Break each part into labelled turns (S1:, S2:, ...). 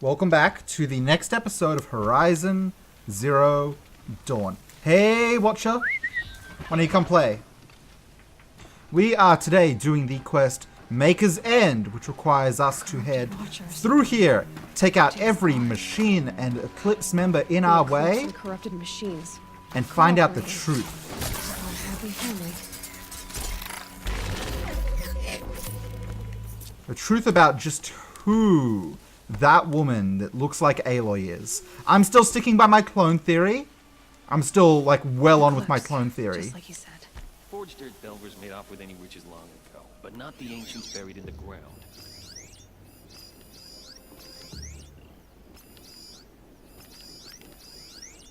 S1: Welcome back to the next episode of Horizon Zero Dawn. Hey, Watcher! Why don't you come play? We are today doing the quest Maker's End, which requires us to head through here, take out every machine and Eclipse member in our way,
S2: corrupted machines,
S1: and find out the truth. The truth about just who that woman that looks like Aloy is. I'm still sticking by my clone theory. I'm still, like, well on with my clone theory.
S2: Just like you said.
S3: Forged Earth Delvers made off with any witches long ago, but not the ancients buried in the ground.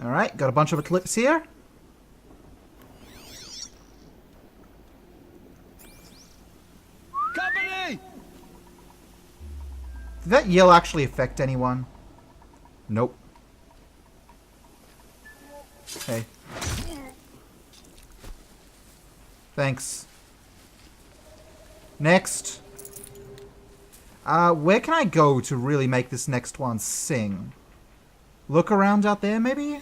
S1: Alright, got a bunch of Eclipse here.
S3: Company!
S1: Did that yell actually affect anyone? Nope. Hey. Thanks. Next. Where can I go to really make this next one sing? Look around out there, maybe?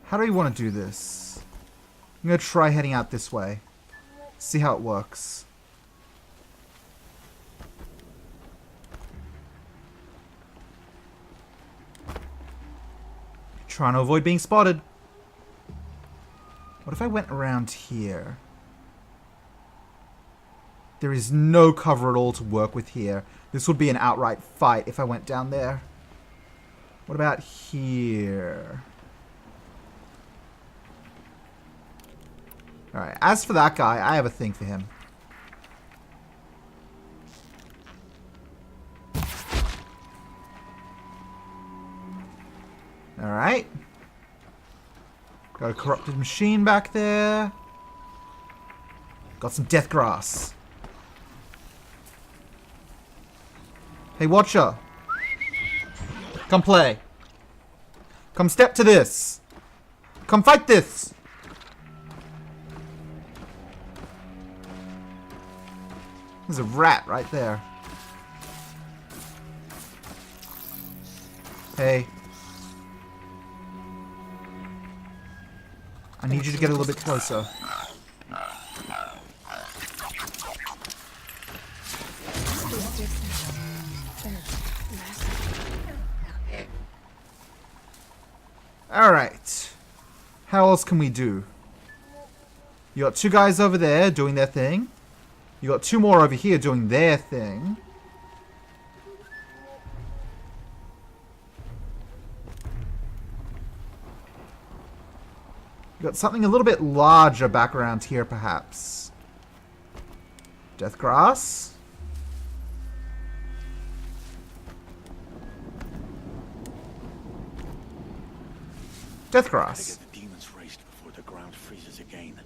S1: How do we want to do this? I'm going to try heading out this way. See how it works. Trying to avoid being spotted. What if I went around here? There is no cover at all to work with here. This would be an outright fight if I went down there. What about here? Alright, as for that guy, I have a thing for him. Alright. Got a corrupted machine back there. Got some death grass. Hey, Watcher. Come play. Come step to this. Come fight this. There's a rat right there. Hey. I need you to get a little bit closer. Alright. How else can we do? You got two guys over there doing their thing. You got two more over here doing their thing. You got something a little bit larger back around here, perhaps. Death grass. Death grass.
S4: Get the demons raised before the ground freezes again.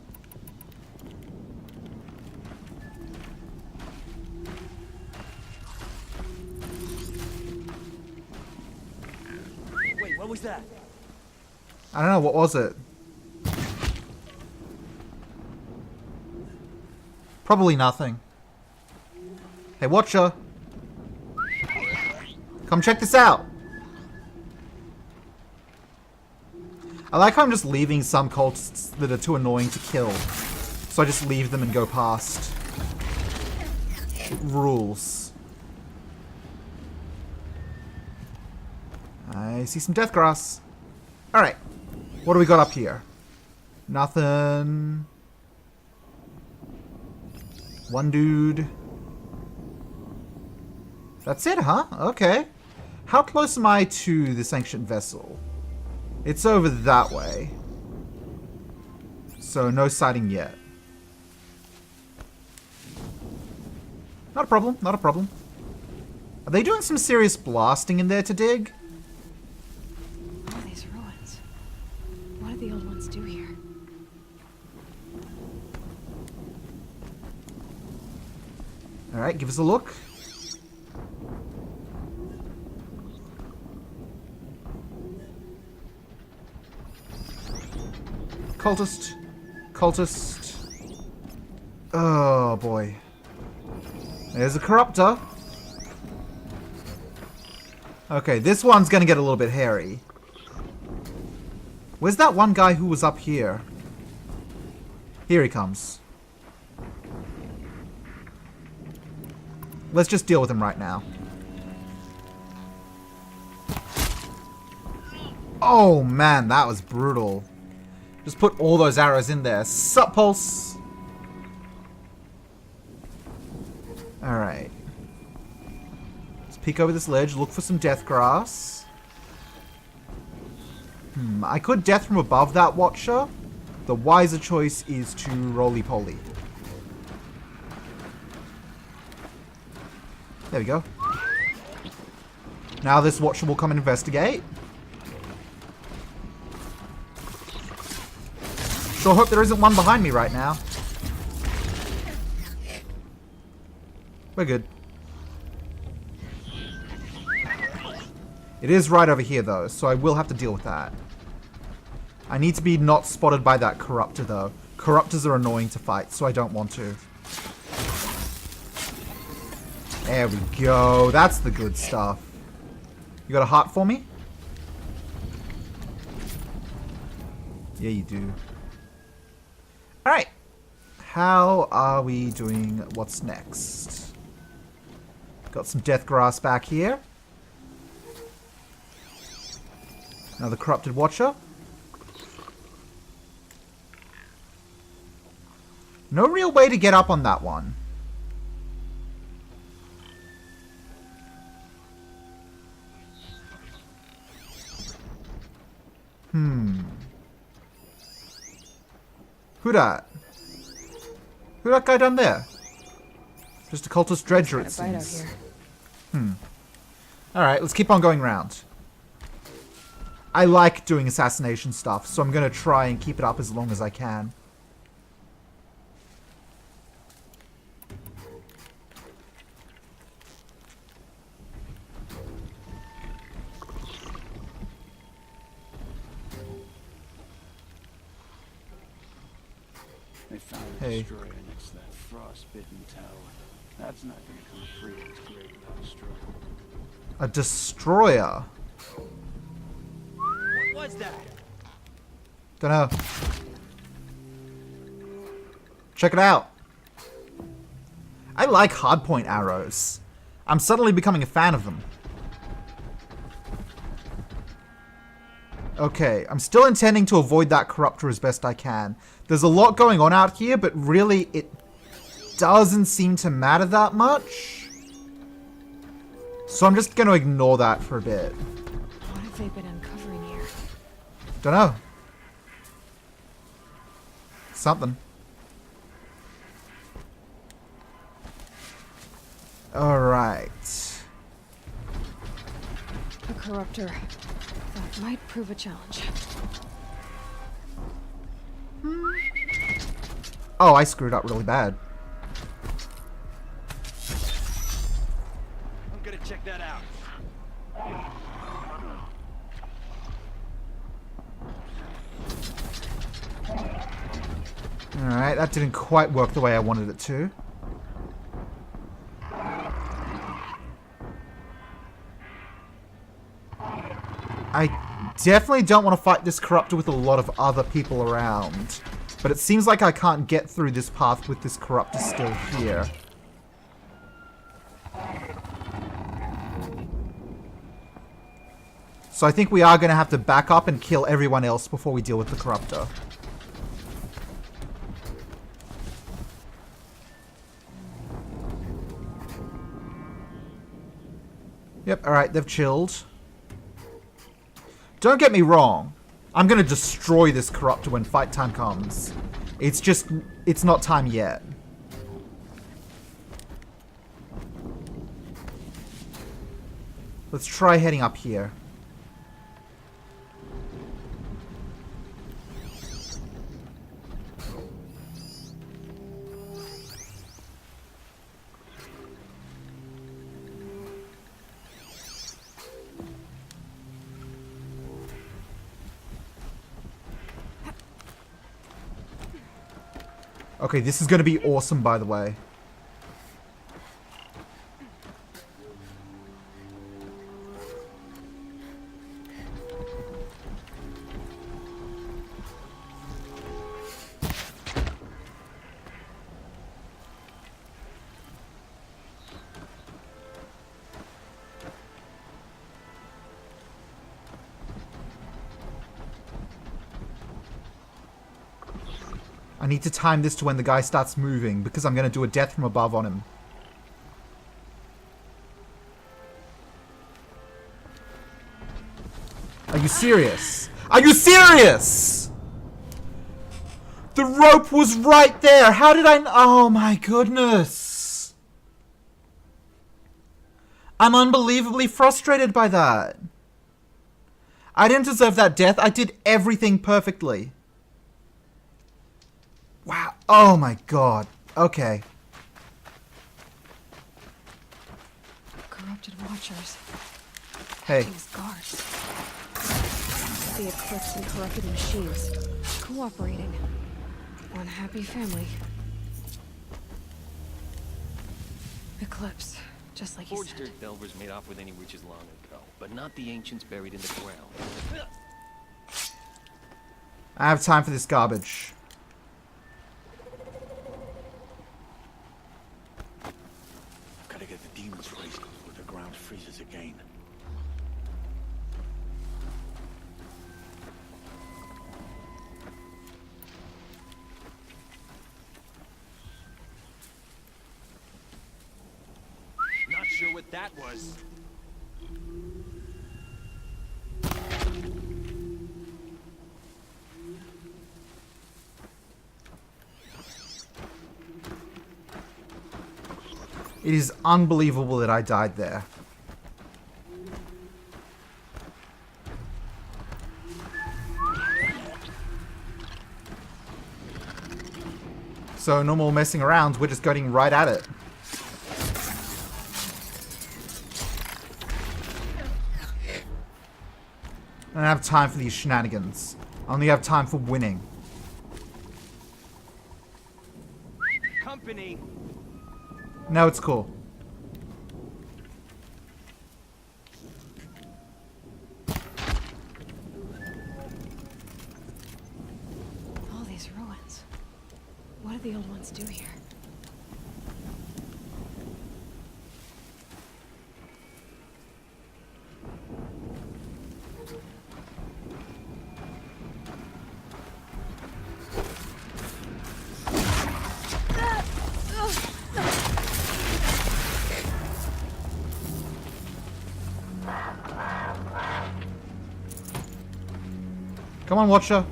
S3: Wait, what was that?
S1: I don't know, what was it? Probably nothing. Hey, Watcher. Come check this out. I like how I'm just leaving some cultists that are too annoying to kill. So I just leave them and go past. It rules. I see some death grass. Alright. What do we got up here? Nothing. One dude. That's it, huh? Okay. How close am I to this ancient vessel? It's over that way. So no sighting yet. Not a problem, not a problem. Are they doing some serious blasting in there to dig?
S2: All these ruins. What did the old ones do here?
S1: Alright, give us a look. Cultist. Cultist. Oh, boy. There's a corruptor. Okay, this one's gonna get a little bit hairy. Where's that one guy who was up here? Here he comes. Let's just deal with him right now. Oh man, that was brutal. Just put all those arrows in there. Sup, Pulse? Alright. Let's peek over this ledge, look for some death grass. I could death from above that Watcher. The wiser choice is to roly-poly. There we go. Now this Watcher will come and investigate. Sure hope there isn't one behind me right now. We're good. It is right over here though, so I will have to deal with that. I need to be not spotted by that Corruptor though. Corruptors are annoying to fight, so I don't want to. There we go. That's the good stuff. You got a heart for me? Yeah, you do. Alright. How are we doing? What's next? Got some death grass back here. Another corrupted Watcher. No real way to get up on that one. Who that? Who that guy down there? Just a cultist dredger, it seems. Alright, let's keep on going round. I like doing assassination stuff, so I'm going to try and keep it up as long as I can.
S4: They found a destroyer next to that frostbitten tower. That's not going to come free in this grave without a struggle.
S1: A destroyer?
S3: What was that?
S1: Dunno. Check it out. I like hardpoint arrows. I'm suddenly becoming a fan of them. Okay, I'm still intending to avoid that Corruptor as best I can. There's a lot going on out here, but really it doesn't seem to matter that much. So I'm just going to ignore that for a bit.
S2: What have they been uncovering here?
S1: Dunno. Something. Alright.
S2: A corruptor. That might prove a challenge.
S1: Oh, I screwed up really bad.
S3: I'm gonna check that out.
S1: Alright, that didn't quite work the way I wanted it to. I definitely don't want to fight this Corruptor with a lot of other people around. But it seems like I can't get through this path with this Corruptor still here. So I think we are going to have to back up and kill everyone else before we deal with the Corruptor. Yep, alright, they've chilled. Don't get me wrong. I'm going to destroy this Corruptor when fight time comes. It's just, it's not time yet. Let's try heading up here. Okay, this is going to be awesome, by the way. I need to time this to when the guy starts moving, because I'm going to do a death from above on him. Are you serious? Are you serious? The rope was right there. How did I... Oh my goodness. I'm unbelievably frustrated by that. I didn't deserve that death. I did everything perfectly. Wow. Oh my god. Okay.
S2: Corrupted watchers.
S1: Hey.
S2: Acting as guards. The Eclipse and corrupted machines. Cooperating. One happy family. Eclipse. Just like you
S3: Forged
S2: said.
S3: dirt delvers made off with any witches long ago, but not the ancients buried in the ground.
S1: I have time for this garbage.
S4: I've got to get the demons raised before the ground freezes again.
S3: Not sure what that was.
S1: It is unbelievable that I died there. So no more messing around, we're just going right at it. I don't have time for these shenanigans. I only have time for winning.
S3: Company.
S1: No, it's cool.
S2: All these ruins. What did the old ones do here?
S1: Come on, Watcher.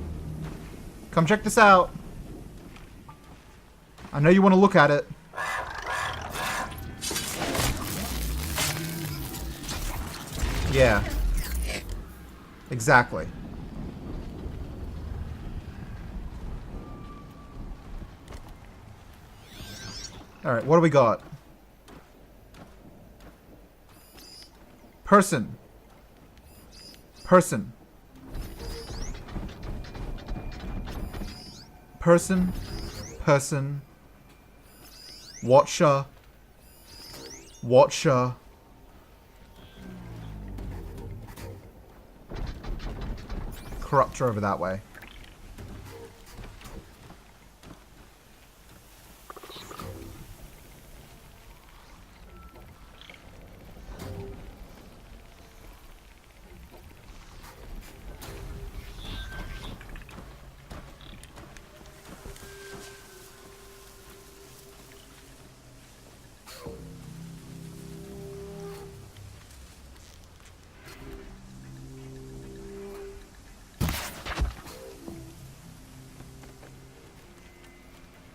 S1: Come check this out. I know you want to look at it. Yeah. Exactly. Alright, what do we got? Person. Person. Person. Person. Watcher. Watcher. Corruptor over that way.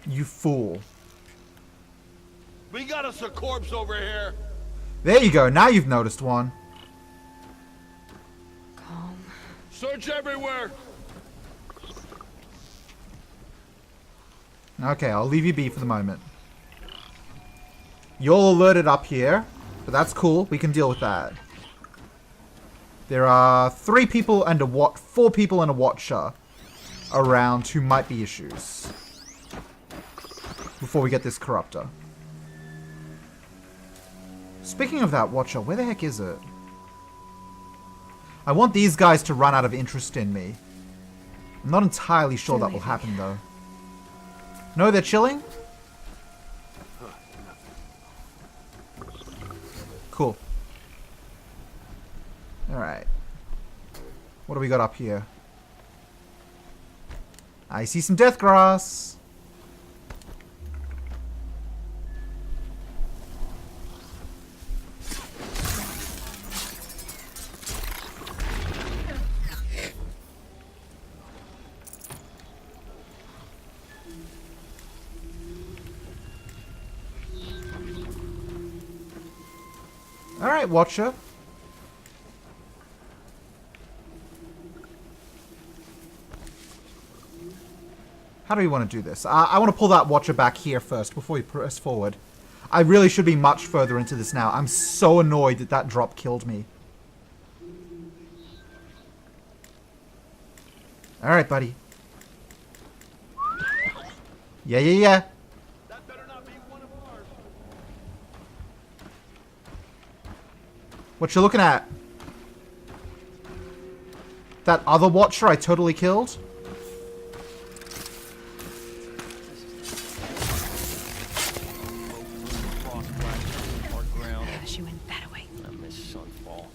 S1: You fool.
S5: We got us a corpse over here.
S1: There you go. Now you've noticed one.
S2: Calm.
S5: Search everywhere.
S1: Okay, I'll leave you be for the moment. You're alerted up here, but that's cool. We can deal with that. There are 3 people and 4 people and a watcher around who might be issues. Before we get this corruptor. Speaking of that watcher, where the heck is it? I want these guys to run out of interest in me. I'm not entirely sure that will happen though. No, they're chilling? Cool. Alright. What do we got up here? I see some death grass. Alright, Watcher. How do we want to do this? I want to pull that Watcher back here first before we press forward. I really should be much further into this now. I'm so annoyed that that drop killed me. Alright, buddy. Yeah.
S5: That better not be one of ours.
S1: What you looking at? That other Watcher I totally killed?
S2: She went that way.
S3: I miss Sunfall.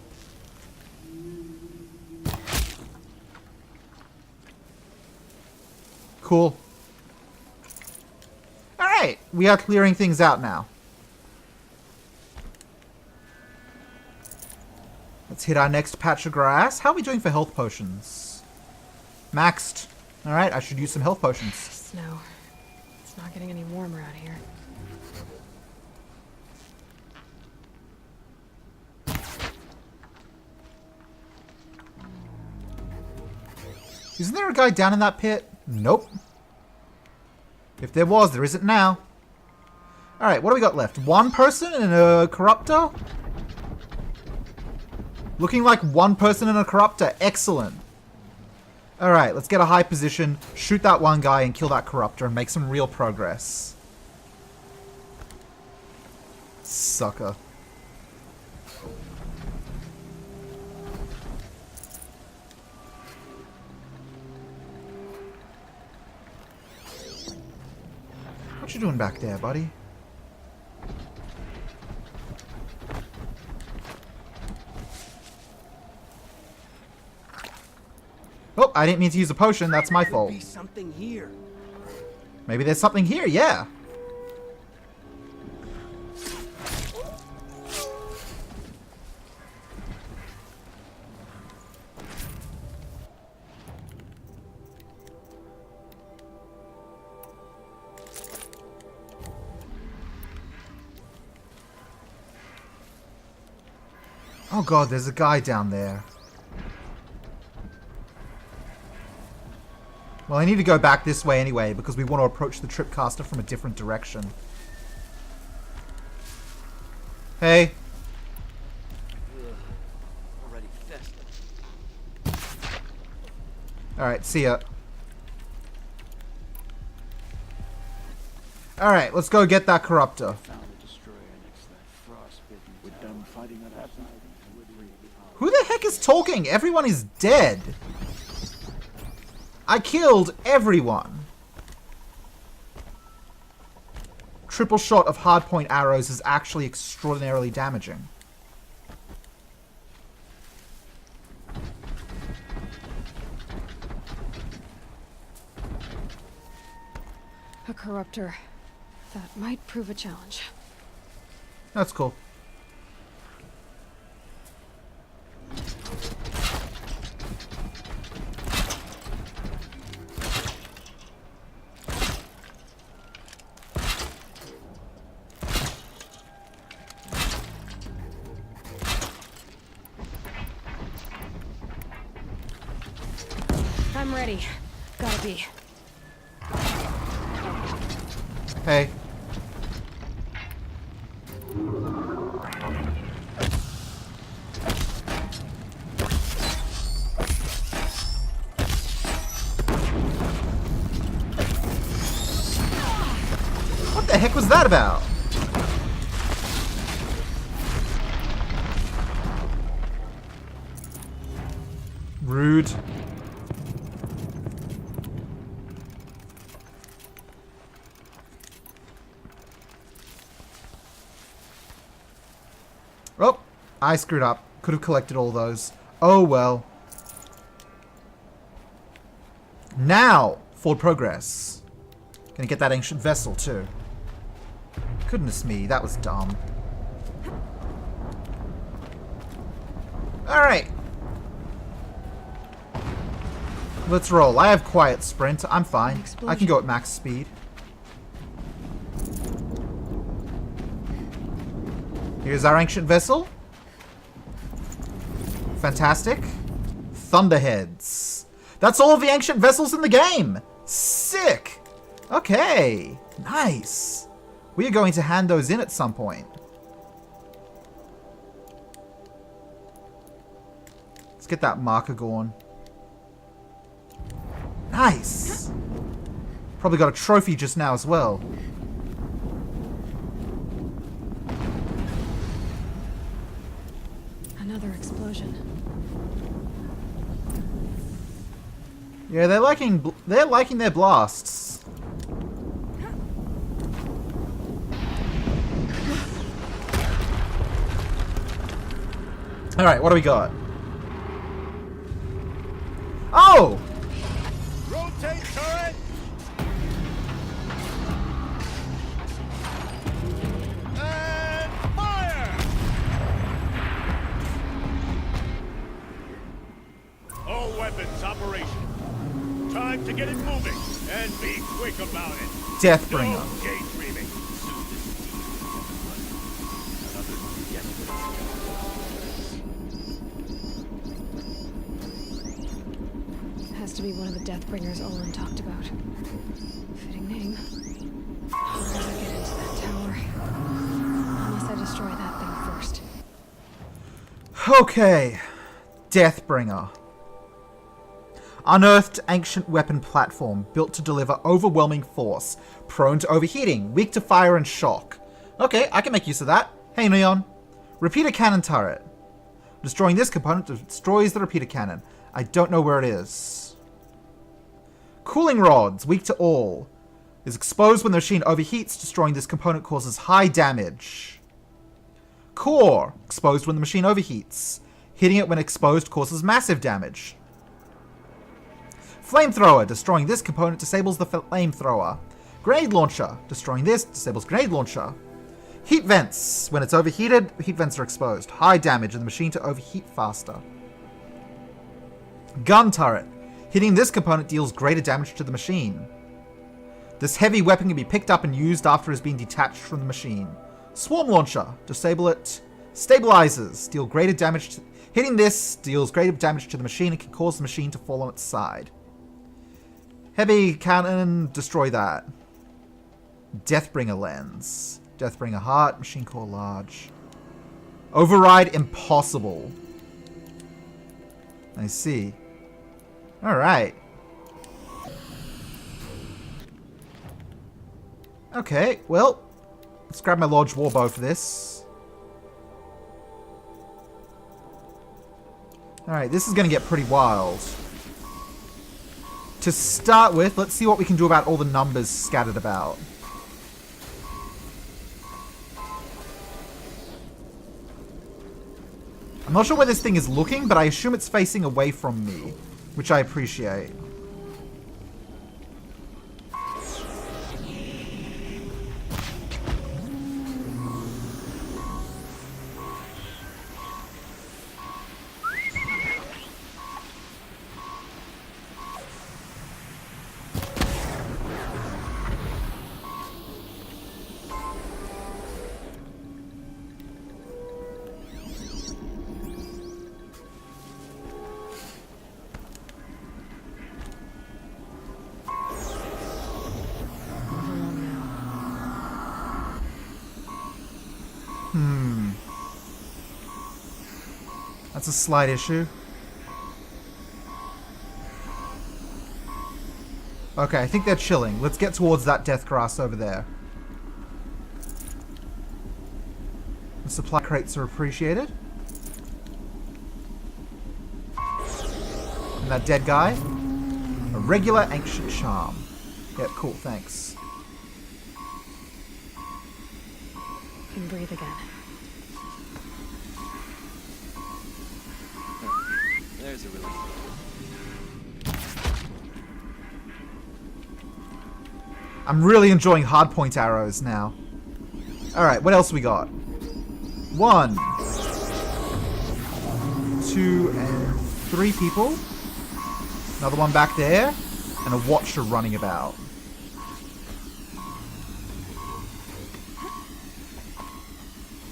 S1: Cool. Alright, we are clearing things out now. Let's hit our next patch of grass. How are we doing for health potions? Maxed. Alright, I should use some health potions.
S2: Snow. It's not getting any warmer out here.
S1: Isn't there a guy down in that pit? Nope. If there was, there isn't now. Alright, what do we got left? One person and a corruptor? Looking like one person and a corruptor. Excellent. Alright, let's get a high position, shoot that one guy and kill that corruptor and make some real progress. Sucker. What you doing back there, buddy? Oh, I didn't mean to use a potion. That's my fault.
S4: Be something here.
S1: Maybe there's something here. Yeah. Oh god, there's a guy down there. Well, I need to go back this way anyway, because we want to approach the Tripcaster from a different direction. Hey.
S4: Already festive.
S1: Alright, see ya. Alright, let's go get that Corruptor.
S4: Found a destroyer next to that frostbitten. We're done fighting that outside.
S1: Who the heck is talking? Everyone is dead. I killed everyone. Triple shot of hardpoint arrows is actually extraordinarily damaging.
S2: A corruptor. That might prove a challenge.
S1: That's cool.
S2: I'm ready. Gotta be.
S1: Hey. What the heck was that about? Rude. Oh, I screwed up. Could have collected all those. Oh well. Now, forward progress. Gonna get that ancient vessel too. Goodness me, that was dumb. Alright. Let's roll. I have quiet sprint. I'm fine. I can go at max speed. Here's our ancient vessel. Fantastic. Thunderheads. That's all of the ancient vessels in the game. Sick. Okay. Nice. We are going to hand those in at some point. Let's get that marker going. Nice. Probably got a trophy just now as well.
S2: Another explosion.
S1: Yeah, they're liking their blasts. All right, what do we got? Oh!
S5: Rotate turret! And fire! All weapons operational. Time to get it moving and be quick about it.
S1: Deathbringer.
S5: No daydreaming.
S2: Has to be one of the Deathbringers Olin talked about. Fitting name. How do I get into that tower? Unless I destroy that thing first.
S1: Okay. Deathbringer. Unearthed ancient weapon platform built to deliver overwhelming force. Prone to overheating. Weak to fire and shock. Okay, I can make use of that. Hey, Neon. Repeater cannon turret. Destroying this component destroys the repeater cannon. I don't know where it is. Cooling rods. Weak to all. Is exposed when the machine overheats. Destroying this component causes high damage. Core. Exposed when the machine overheats. Hitting it when exposed causes massive damage. Flamethrower. Destroying this component disables the flamethrower. Grenade launcher. Destroying this disables grenade launcher. Heat vents. When it's overheated, heat vents are exposed. High damage and the machine to overheat faster. Gun turret. Hitting this component deals greater damage to the machine. This heavy weapon can be picked up and used after it has been detached from the machine. Swarm launcher. Disable it. Stabilizers. Deal greater damage. Hitting this deals greater damage to the machine and can cause the machine to fall on its side. Heavy cannon. Destroy that. Deathbringer lens. Deathbringer heart. Machine core large. Override impossible. I see. Alright. Okay, well, let's grab my large warbow for this. Alright, this is going to get pretty wild. To start with, let's see what we can do about all the numbers scattered about. I'm not sure where this thing is looking, but I assume it's facing away from me, which I appreciate. That's a slight issue. Okay, I think they're chilling. Let's get towards that death grass over there. The supply crates are appreciated. And that dead guy. A regular ancient charm. Yeah, cool, thanks.
S2: You can breathe again.
S3: There's a relief.
S1: I'm really enjoying hardpoint arrows now. Alright, what else we got? 1, 2, and 3 people. Another one back there. And a watcher running about.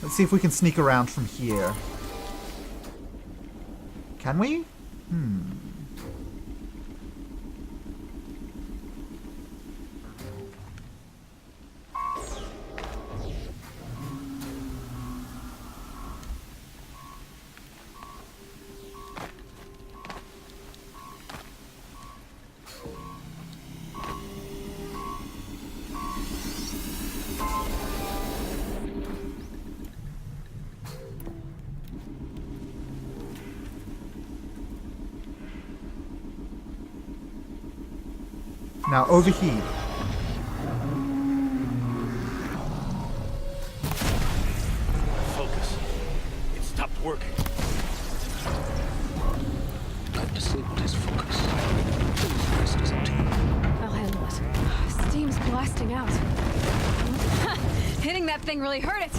S1: Let's see if we can sneak around from here. Can we? Now overheat.
S5: Focus. It stopped working.
S4: I've disabled his focus. Please rest is empty.
S2: I'll handle it. Steam's blasting out. Hitting that thing really hurt it.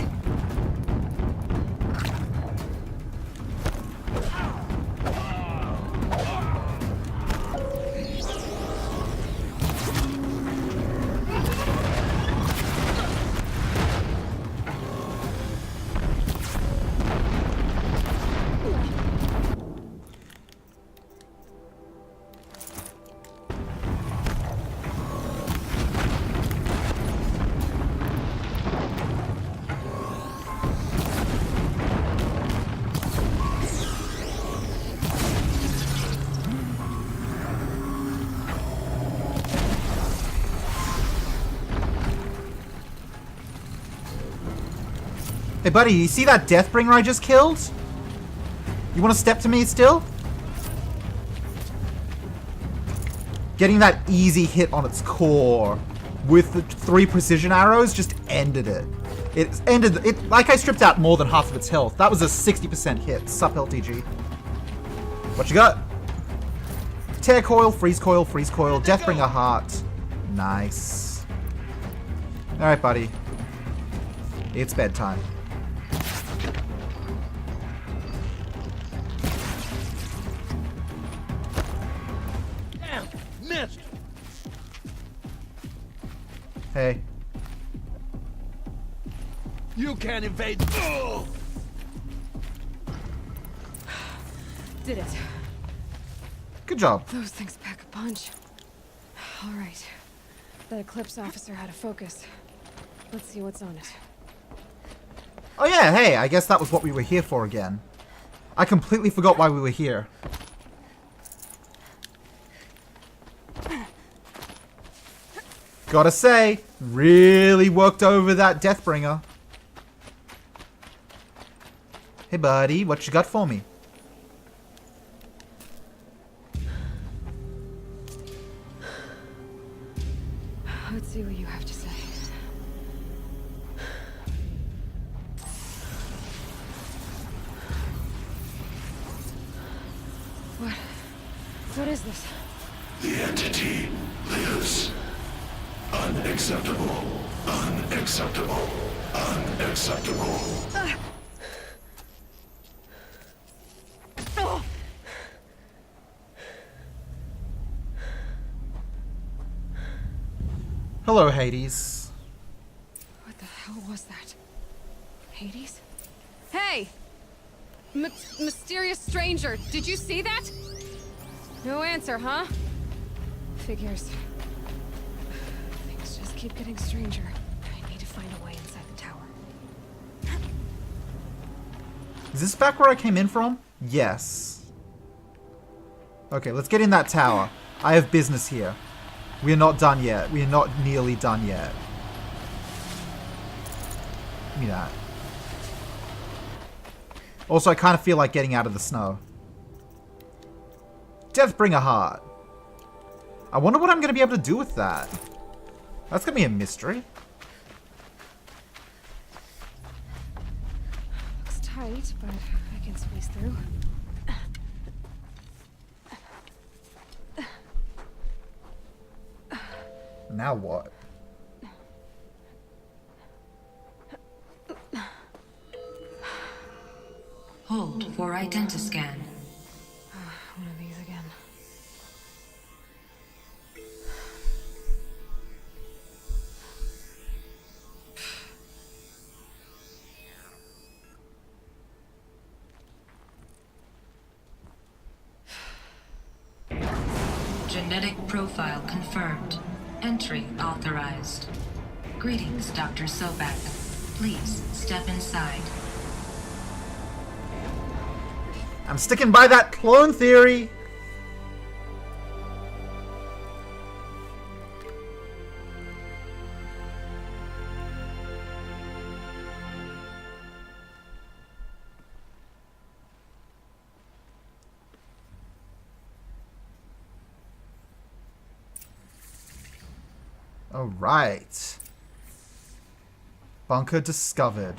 S1: Hey buddy, you see that Deathbringer I just killed? You want to step to me still? Getting that easy hit on its core with the 3 precision arrows just ended it. It ended it like I stripped out more than half of its health. That was a 60% hit. Sup LTG. What you got? Tear coil, freeze coil, Deathbringer heart. Nice. Alright, buddy. It's bedtime.
S5: Damn, missed.
S1: Hey.
S5: You can't evade. Oh!
S2: Did it.
S1: Good job.
S2: Those things pack a punch. All right. That Eclipse officer had a focus. Let's see what's on it.
S1: Oh yeah, hey, I guess that was what we were here for again. I completely forgot why we were here. Gotta say, really worked over that Deathbringer. Hey buddy, what you got for me?
S2: Let's see what you have to say. What is this?
S6: The entity lives. Unacceptable. Unacceptable. Unacceptable.
S1: Hello, Hades.
S2: What the hell was that? Hades? Hey! Mysterious stranger, did you see that? No answer, huh? Figures. Things just keep getting stranger. I need to find a way inside the tower.
S1: Is this back where I came in from? Yes. Okay, let's get in that tower. I have business here. We are not done yet. We are not nearly done yet. Give me that. Also, I kind of feel like getting out of the snow. Deathbringer heart. I wonder what I'm going to be able to do with that. That's going to be a mystery.
S2: Looks tight, but I can squeeze through.
S1: Now what?
S7: Hold for identiscan.
S2: One of these again.
S7: Genetic profile confirmed. Entry authorized. Greetings, Dr. Sobek. Please step inside.
S1: I'm sticking by that clone theory. All right. Bunker discovered.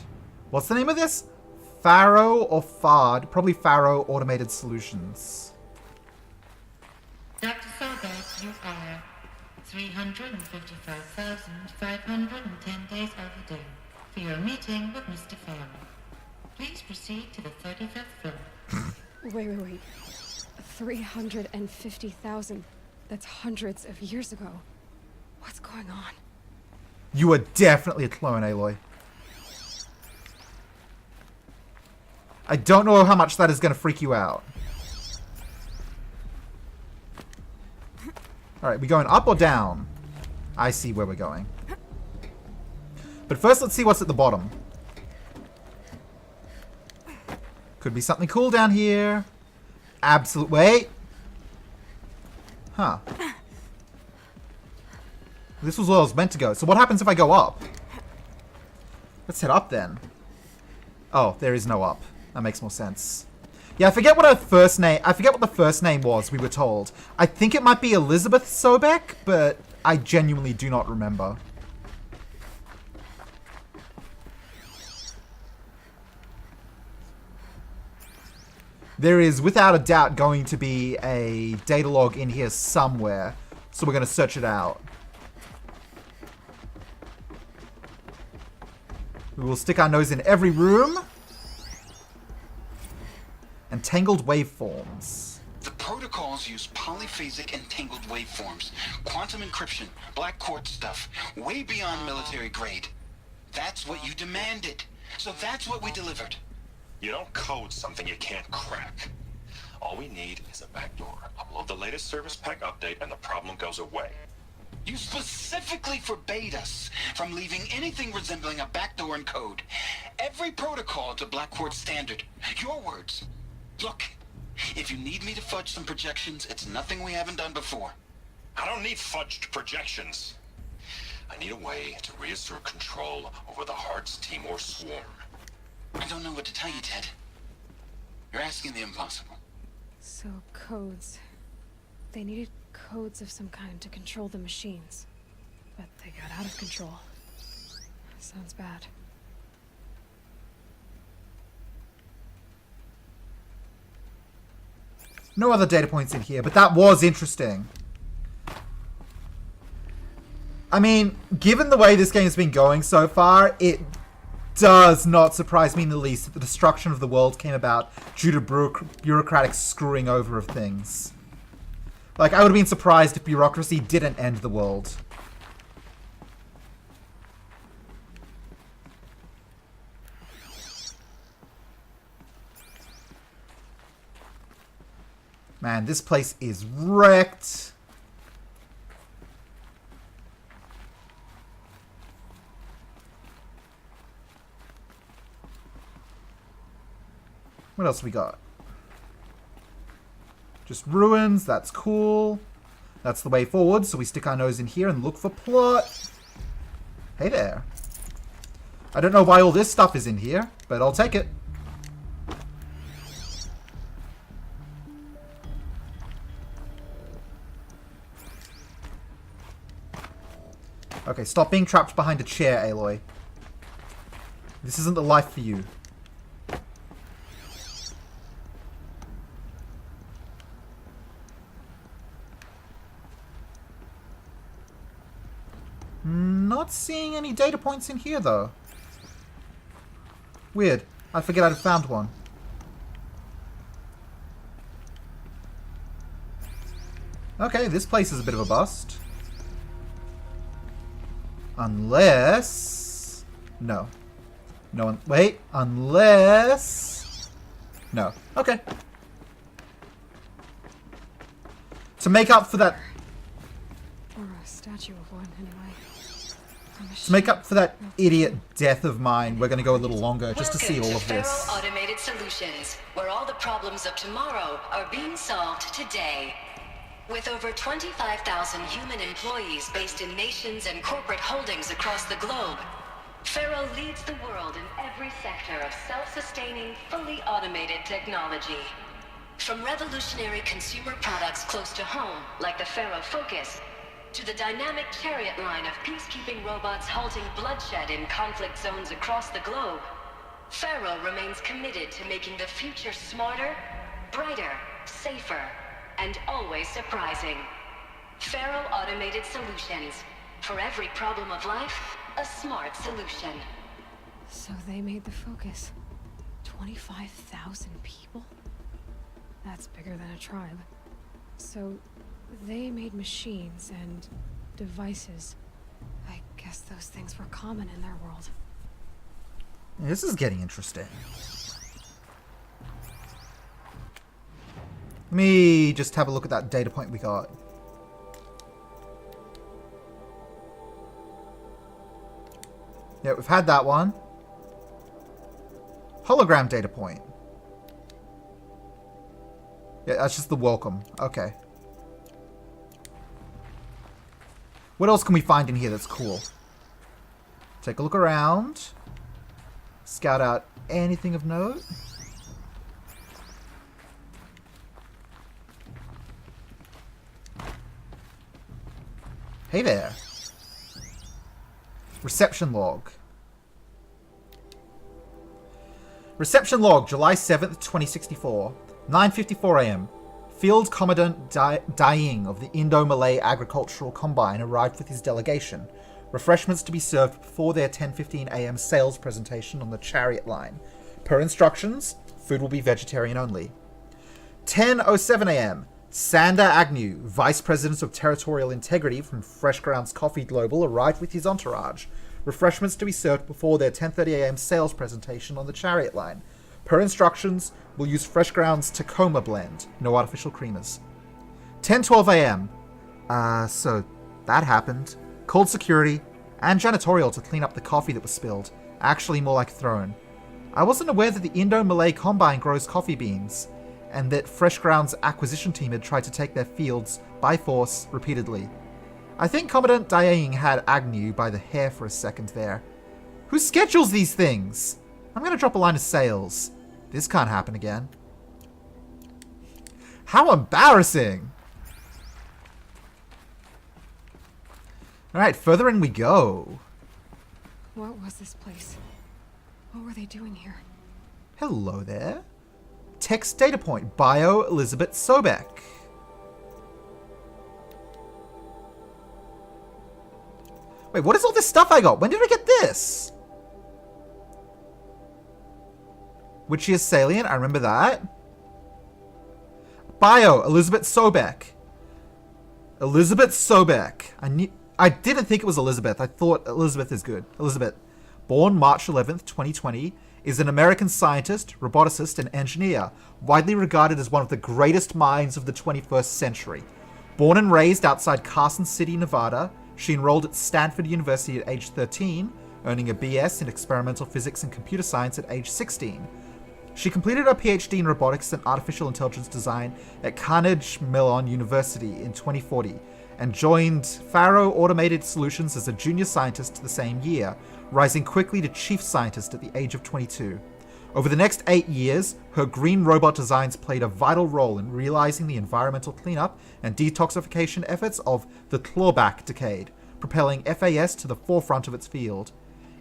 S1: What's the name of this? Faro or FARD? Probably Faro Automated Solutions.
S8: Dr. Sobek, you are 355,510 days overdue for your meeting with Mr. Faro. Please proceed to the 35th floor.
S2: Wait. 350,000. That's hundreds of years ago. What's going on?
S1: You are definitely a clone, Aloy. I don't know how much that is going to freak you out. Alright, we going up or down? I see where we're going. But first, let's see what's at the bottom. Could be something cool down here. Absolute. Wait. Huh. This was where I was meant to go. So what happens if I go up? Let's head up then. Oh, there is no up. That makes more sense. Yeah, I forget what her first name. I forget what the first name was. We were told. I think it might be Elizabeth Sobek, but I genuinely do not remember. There is, without a doubt, going to be a data log in here somewhere, so we're going to search it out. We will stick our nose in every room. Entangled waveforms.
S9: The protocols use polyphasic entangled waveforms, quantum encryption, black quartz stuff, way beyond military grade. That's what you demanded. So that's what we delivered.
S10: You don't code something you can't crack. All we need is a backdoor. Upload the latest service pack update and the problem goes away.
S9: You specifically forbade us from leaving anything resembling a backdoor in code. Every protocol to Black Quartz standard. Your words. Look, if you need me to fudge some projections, it's nothing we haven't done before.
S10: I don't need fudged projections. I need a way to reassert control over the Hearts Timor swarm.
S9: I don't know what to tell you, Ted. You're asking the impossible.
S2: So, codes. They needed codes of some kind to control the machines. But they got out of control. Sounds bad.
S1: No other data points in here, but that was interesting. I mean, given the way this game has been going so far, it does not surprise me in the least that the destruction of the world came about due to bureaucratic screwing over of things. Like, I would have been surprised if bureaucracy didn't end the world. Man, this place is wrecked. What else we got? Just ruins. That's cool. That's the way forward. So we stick our nose in here and look for plot. Hey there. I don't know why all this stuff is in here, but I'll take it. Okay, stop being trapped behind a chair, Aloy. This isn't the life for you. Not seeing any data points in here, though. Weird. I forget I'd found one. Okay, this place is a bit of a bust. Unless... No. No one... Wait. Unless... No. Okay. To make up for that
S2: Or a statue of one, anyway.
S1: To make up for that idiot death of mine, we're going to go a little longer just to see all of
S7: Welcome to
S1: this.
S7: Faro Automated Solutions, where all the problems of tomorrow are being solved today. With over 25,000 human employees based in nations and corporate holdings across the globe, Faro leads the world in every sector of self-sustaining, fully automated technology. From revolutionary consumer products close to home, like the Faro Focus, to the dynamic chariot line of peacekeeping robots halting bloodshed in conflict zones across the globe, Faro remains committed to making the future smarter, brighter, safer, and always surprising. Faro Automated Solutions. For every problem of life, a smart solution.
S2: So they made the Focus. 25,000 people? That's bigger than a tribe. So they made machines and devices. I guess those things were common in their world.
S1: This is getting interesting. Let me just have a look at that data point we got. Yeah, we've had that one. Hologram data point. Yeah, that's just the welcome. Okay. What else can we find in here that's cool? Take a look around. Scout out anything of note. Hey there. Reception log. Reception log, July 7th, 2064. 9:54 a.m. Field Commandant Daying of the Indo-Malay Agricultural Combine arrived with his delegation. Refreshments to be served before their 10:15 a.m. sales presentation on the chariot line. Per instructions, food will be vegetarian only. 10:07 a.m. Sander Agnew, Vice President of Territorial Integrity from Fresh Grounds Coffee Global, arrived with his entourage. Refreshments to be served before their 10:30 a.m. sales presentation on the chariot line. Per instructions, we'll use Fresh Grounds Tacoma blend, no artificial creamers. 10:12 a.m. So that happened. Called security and janitorial to clean up the coffee that was spilled. Actually more like thrown. I wasn't aware that the Indo-Malay Combine grows coffee beans, and that Fresh Grounds acquisition team had tried to take their fields by force repeatedly. I think Commandant Daying had Agnew by the hair for a second there. Who schedules these things? I'm going to drop a line of sales. This can't happen again. How embarrassing! Alright, further in we go.
S2: What was this place? What were they doing here?
S1: Hello there. Text data point, Bio Elizabeth Sobek. Wait, what is all this stuff I got? When did I get this? Witchy is salient, I remember that. Bio, Elizabeth Sobek. Elizabeth Sobek. I didn't think it was Elizabeth. I thought Elizabeth is good. Elizabeth. Born March 11th, 2020, is an American scientist, roboticist, and engineer, widely regarded as one of the greatest minds of the 21st century. Born and raised outside Carson City, Nevada, she enrolled at Stanford University at age 13, earning a BS in experimental physics and computer science at age 16. She completed her PhD in robotics and artificial intelligence design at Carnegie Mellon University in 2040 and joined Faro Automated Solutions as a junior scientist the same year, rising quickly to chief scientist at the age of 22. Over the next 8 years, her green robot designs played a vital role in realizing the environmental cleanup and detoxification efforts of the clawback decade, propelling FAS to the forefront of its field.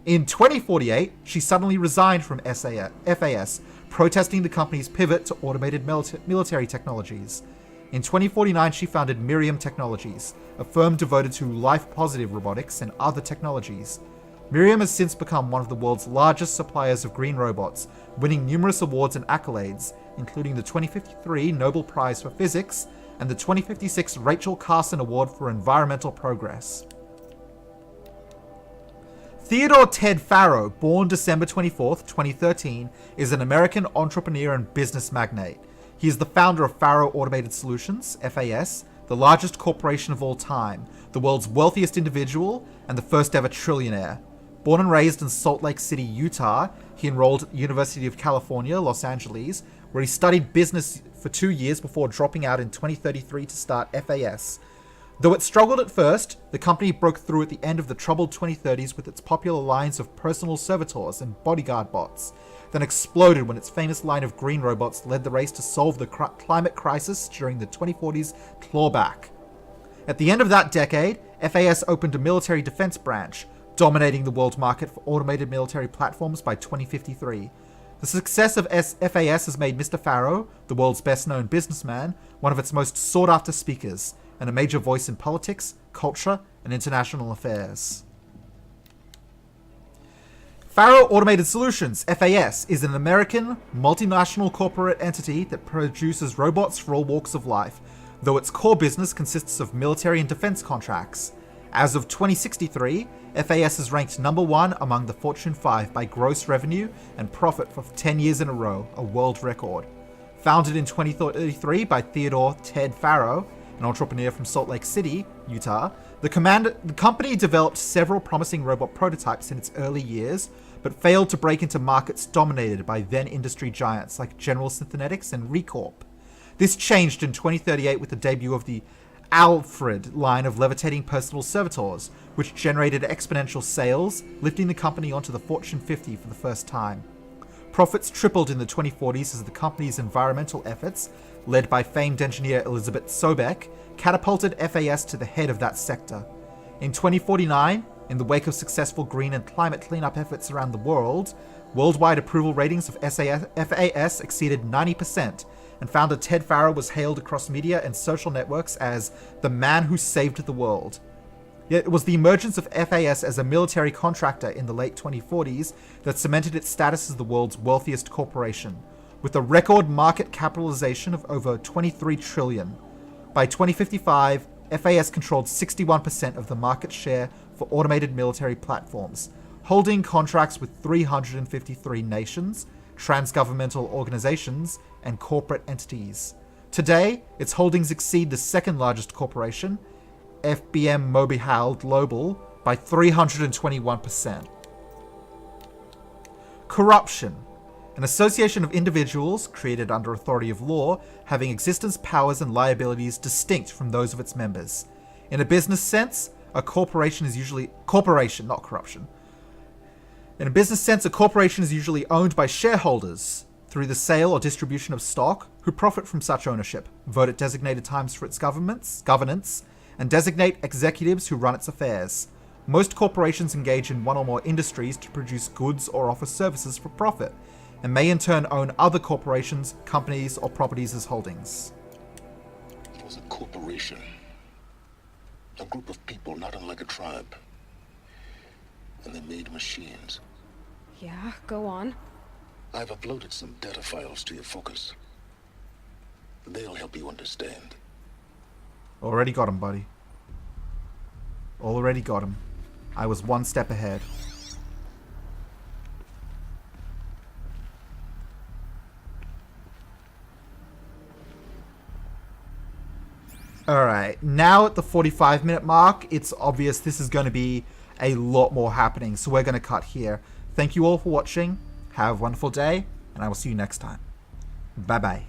S1: In 2048, she suddenly resigned from FAS, protesting the company's pivot to automated military technologies. In 2049, she founded Miriam Technologies, a firm devoted to life-positive robotics and other technologies. Miriam has since become one of the world's largest suppliers of green robots, winning numerous awards and accolades, including the 2053 Nobel Prize for Physics and the 2056 Rachel Carson Award for Environmental Progress. Theodore Ted Faro, born December 24th, 2013, is an American entrepreneur and business magnate. He is the founder of Faro Automated Solutions, FAS, the largest corporation of all time, the world's wealthiest individual, and the first ever trillionaire. Born and raised in Salt Lake City, Utah, he enrolled at the University of California, Los Angeles, where he studied business for 2 years before dropping out in 2033 to start FAS. Though it struggled at first, the company broke through at the end of the troubled 2030s with its popular lines of personal servitors and bodyguard bots, then exploded when its famous line of green robots led the race to solve the climate crisis during the 2040s clawback. At the end of that decade, FAS opened a military defense branch, dominating the world market for automated military platforms by 2053. The success of FAS has made Mr. Farrow, the world's best-known businessman, one of its most sought-after speakers, and a major voice in politics, culture, and international affairs. Farrow Automated Solutions, FAS, is an American, multinational corporate entity that produces robots for all walks of life, though its core business consists of military and defense contracts. As of 2063, FAS is ranked number 1 among the Fortune 5 by gross revenue and profit for 10 years in a row, a world record. Founded in 2033 by Theodore Ted Farrow, an entrepreneur from Salt Lake City, Utah, the company developed several promising robot prototypes in its early years, but failed to break into markets dominated by then-industry giants like General Synthetics and Recorp. This changed in 2038 with the debut of the Alfred line of levitating personal servitors, which generated exponential sales, lifting the company onto the Fortune 50 for the first time. Profits tripled in the 2040s as the company's environmental efforts, led by famed engineer Elizabeth Sobek, catapulted FAS to the head of that sector. In 2049, in the wake of successful green and climate cleanup efforts around the world, worldwide approval ratings of FAS exceeded 90%, and founder Ted Farrow was hailed across media and social networks as the man who saved the world. Yet it was the emergence of FAS as a military contractor in the late 2040s that cemented its status as the world's wealthiest corporation, with a record market capitalization of over $23 trillion. By 2055, FAS controlled 61% of the market share for automated military platforms, holding contracts with 353 nations, transgovernmental organizations, and corporate entities. Today, its holdings exceed the second largest corporation, FBM Mobile Global, by 321%. Corruption. An association of individuals, created under authority of law, having existence, powers, and liabilities distinct from those of its members. In a business sense, a corporation is usually... not corruption. In a business sense, a corporation is usually owned by shareholders through the sale or distribution of stock who profit from such ownership, vote at designated times for its governance, and designate executives who run its affairs. Most corporations engage in one or more industries to produce goods or offer services for profit, and may in turn own other corporations, companies, or properties as holdings.
S6: It was a corporation. A group of people not unlike a tribe. And they made machines.
S2: Yeah, go on.
S6: I've uploaded some data files to your focus. They'll help you understand.
S1: Already got him, buddy. Already got him. I was one step ahead. Alright, now at the 45-minute mark, it's obvious this is going to be a lot more happening, so we're going to cut here. Thank you all for watching. Have a wonderful day, and I will see you next time. Bye-bye.